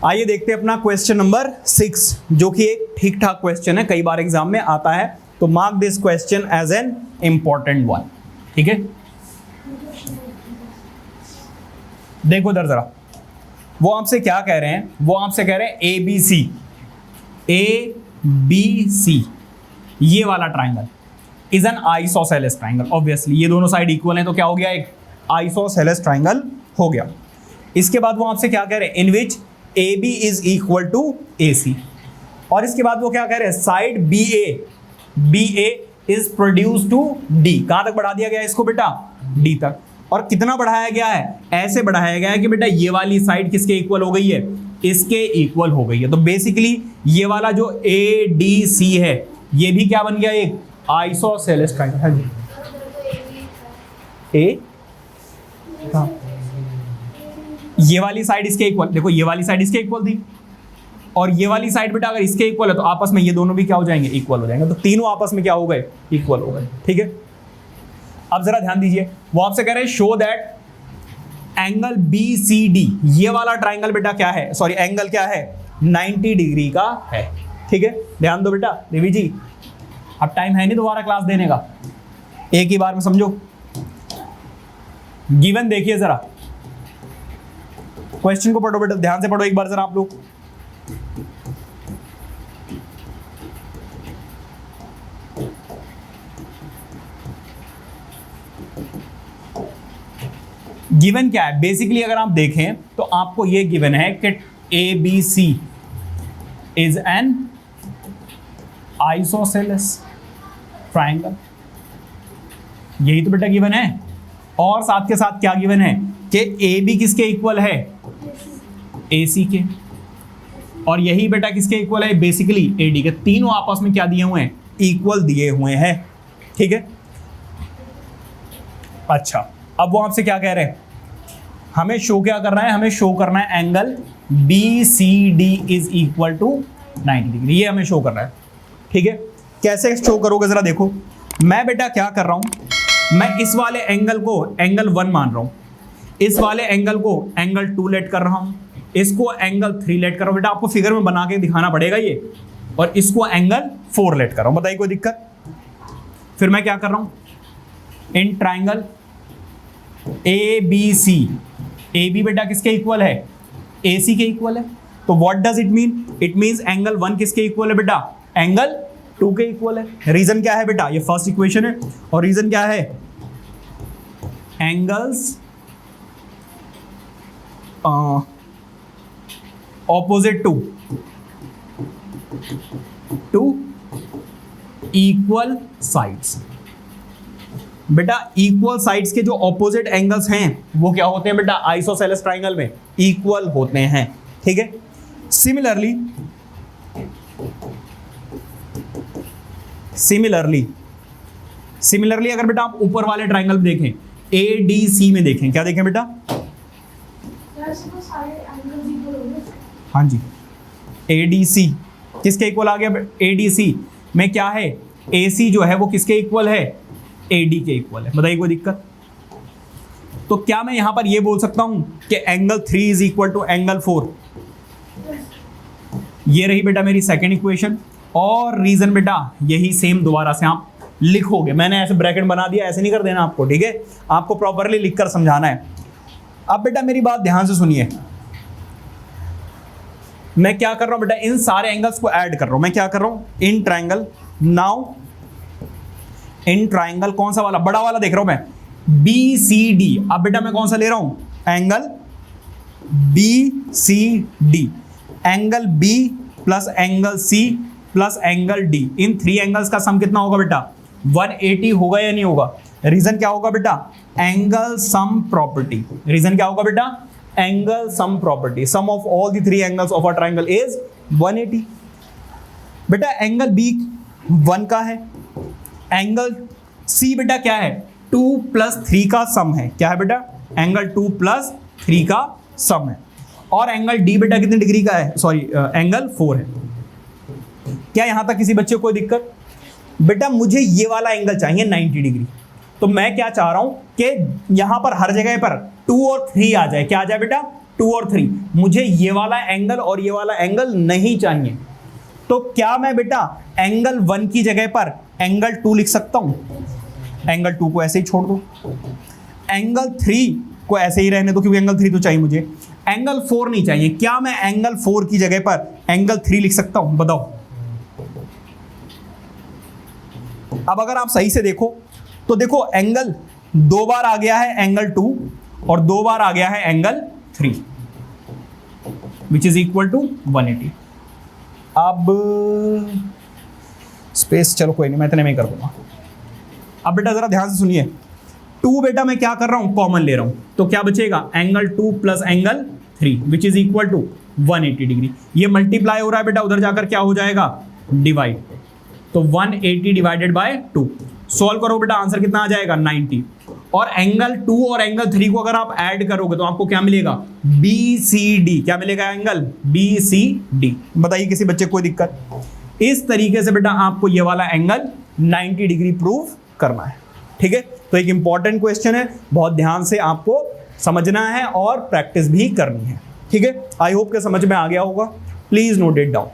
आइए देखते हैं अपना क्वेश्चन नंबर 6, जो कि एक ठीक ठाक क्वेश्चन है, कई बार एग्जाम में आता है, तो mark this question as an important one. ठीक है, देखो इधर जरा, वो आपसे क्या कह रहे हैं, वो आपसे कह रहे हैं ए बी सी ये वाला triangle is an isosceles triangle. Obviously ये दोनों साइड इक्वल हैं, तो क्या हो गया, एक आइसोसेलेस ट्राइंगल हो गया। इसके बाद वो आपसे क्या कह रहे हैं, in which A B is equal to A C, और इसके बाद वो क्या कह रहे हैं, side B A is produce to D. कहां तक बढ़ा दिया गया है इसको बेटा, डी तक। और कितना बढ़ाया गया है, ऐसे बढ़ाया गया है कि बेटा ये वाली साइड किसके इक्वल हो गई है, इसके इक्वल हो गई है। तो बेसिकली ये वाला जो ए डी सी है ये भी क्या बन गया, एक आइसोसेलेस ट्राइंगल। हाँ जी, हाँ, ये वाली साइड इसके इक्वल, देखो ये वाली साइड इसके इक्वल थी, और ये वाली साइड बेटा अगर इसके इक्वल है तो आपस में ये दोनों भी क्या हो जाएंगे, इक्वल हो जाएंगे। तो तीनों आपस में क्या हो गए, इक्वल हो गए। ठीक है, अब जरा ध्यान दीजिए, वो आपसे कह रहे हैं show that angle B C D, ये वाला ट्राइंगल बेटा क्या है, सॉरी एंगल क्या है, 90 डिग्री का है। ठीक है, ध्यान दो बेटा देवी जी, अब टाइम है नहीं दोबारा क्लास देने का, एक ही बार में समझो। गिवन देखिए जरा, क्वेश्चन को पढ़ो बेटा, ध्यान से पढ़ो एक बार जरा आप लोग। गिवन क्या है, बेसिकली अगर आप देखें तो आपको ये गिवन है कि A B C is an isosceles triangle, यही तो बेटा गिवन है। और साथ के साथ क्या गिवन है कि ए बी किसके इक्वल है, ए सी के, और यही बेटा किसके इक्वल है, बेसिकली ए डी के। तीनों आपस में क्या दिए हुए हैं, इक्वल दिए हुए हैं। ठीक है, अच्छा अब वो आपसे क्या कह रहे हैं, हमें शो क्या करना है, हमें शो करना है angle B C D is equal to 90 degree, ये हमें शो करना है। ठीक है, कैसे शो करोगे जरा देखो, मैं बेटा क्या कर रहा हूं, मैं इस वाले एंगल को एंगल 1 मान रहा हूं, इस वाले एंगल को एंगल 2 लेट कर रहा हूं, इसको एंगल 3 लेट कर रहा हूं। बेटा आपको फिगर में बना के दिखाना पड़ेगा ये, और इसको एंगल 4 लेट कर रहा हूं, बताइए कोई दिक्कत। फिर मैं क्या कर रहा हूं, in triangle A B C, A B बेटा किसके इक्वल है, ए सी के इक्वल है। तो what does it mean, it means angle 1 किसके इक्वल है बेटा, एंगल 2 के इक्वल है। रीजन क्या है बेटा, ये फर्स्ट इक्वेशन है, और रीजन क्या है, angles opposite to equal sides. बेटा इक्वल साइड्स के जो ऑपोजिट एंगल्स हैं वो क्या होते हैं बेटा, आइसोसेलेस ट्राइंगल में इक्वल होते हैं। ठीक है, सिमिलरली अगर बेटा आप ऊपर वाले ट्राइंगल में देखें, ए डी सी में देखें, क्या देखें बेटा, हाँ जी, ए डी सी किसके इक्वल आ गया, ए डी सी में क्या है, ए सी जो है वो किसके इक्वल है, ए डी के इक्वल है। बताइए कोई दिक्कत। तो क्या मैं यहां पर ये बोल सकता हूं कि angle 3 is equal to angle 4, ये रही बेटा मेरी सेकेंड इक्वेशन। और रीजन बेटा यही सेम दोबारा से आप लिखोगे, मैंने ऐसे ब्रैकेट बना दिया, ऐसे नहीं कर देना आपको। ठीक है, आपको प्रॉपरली लिखकर समझाना है। अब बेटा मेरी बात ध्यान से सुनिए, मैं क्या कर रहा हूं बेटा, इन सारे एंगल्स को ऐड कर रहा हूं। मैं क्या कर रहा हूं, in triangle, now in triangle कौन सा वाला, बड़ा वाला देख रहा हूं मैं, बी सी डी। अब बेटा मैं कौन सा ले रहा हूं, angle B C D, angle B plus angle C plus angle D, इन 3 एंगल्स का सम कितना होगा बेटा, 180 होगा या नहीं होगा। रीजन क्या होगा बेटा, एंगल सम प्रॉपर्टी। रीजन क्या होगा बेटा, angle sum property, sum of all the 3 angles of a triangle is 180। बेटा एंगल बी 1 का है, एंगल सी बेटा क्या है, 2 + 3 का सम है। क्या है बेटा, एंगल 2 + 3 का सम है। और एंगल डी बेटा कितने डिग्री का है, सॉरी एंगल 4 है। क्या यहां तक किसी बच्चे को कोई दिक्कत। बेटा मुझे ये वाला एंगल चाहिए 90 डिग्री, तो मैं क्या चाह रहा हूं कि यहां पर हर जगह पर 2 और 3 आ जाए। क्या आ जाए बेटा, 2 और 3, मुझे ये वाला एंगल और ये वाला एंगल नहीं चाहिए, तो क्या मैं बेटा एंगल 1 की जगह पर एंगल 2 लिख सकता हूं? एंगल 2 को ऐसे ही छोड़ दो, एंगल 3 को ऐसे ही रहने दो क्योंकि एंगल 3 तो चाहिए मुझे, एंगल 4 नहीं चाहिए, क्या मैं एंगल 4 की जगह पर एंगल 3 लिख सकता हूं? बताओ। अब अगर आप सही से देखो तो देखो एंगल 2 बार आ गया है एंगल 2 और 2 बार आ गया है angle 3 which is equal to 180। अब स्पेस चलो कोई नहीं, मैं इतने में ही कर दूंगा। अब बेटा जरा ध्यान से सुनिए, 2 बेटा मैं क्या कर रहा हूं, कॉमन ले रहा हूं, तो क्या बचेगा angle 2 plus angle 3 which is equal to 180 degree. ये मल्टीप्लाई हो रहा है बेटा, उधर जाकर क्या हो जाएगा, डिवाइड, तो 180 डिवाइडेड बाय 2। सॉल्व करो बेटा, आंसर कितना आ जाएगा 90। और एंगल 2 और एंगल 3 को अगर आप ऐड करोगे तो आपको क्या मिलेगा, BCD। क्या मिलेगा, एंगल BCD। बताइए किसी बच्चे को कोई दिक्कत? इस तरीके से बेटा आपको ये वाला एंगल 90 डिग्री प्रूव करना है, ठीक है। तो एक इंपॉर्टेंट क्वेश्चन है, बहुत ध्यान से आपको समझना है और प्रैक्टिस भी करनी है, ठीक है। आई होप के समझ में आ गया होगा, प्लीज नोट इट डाउन।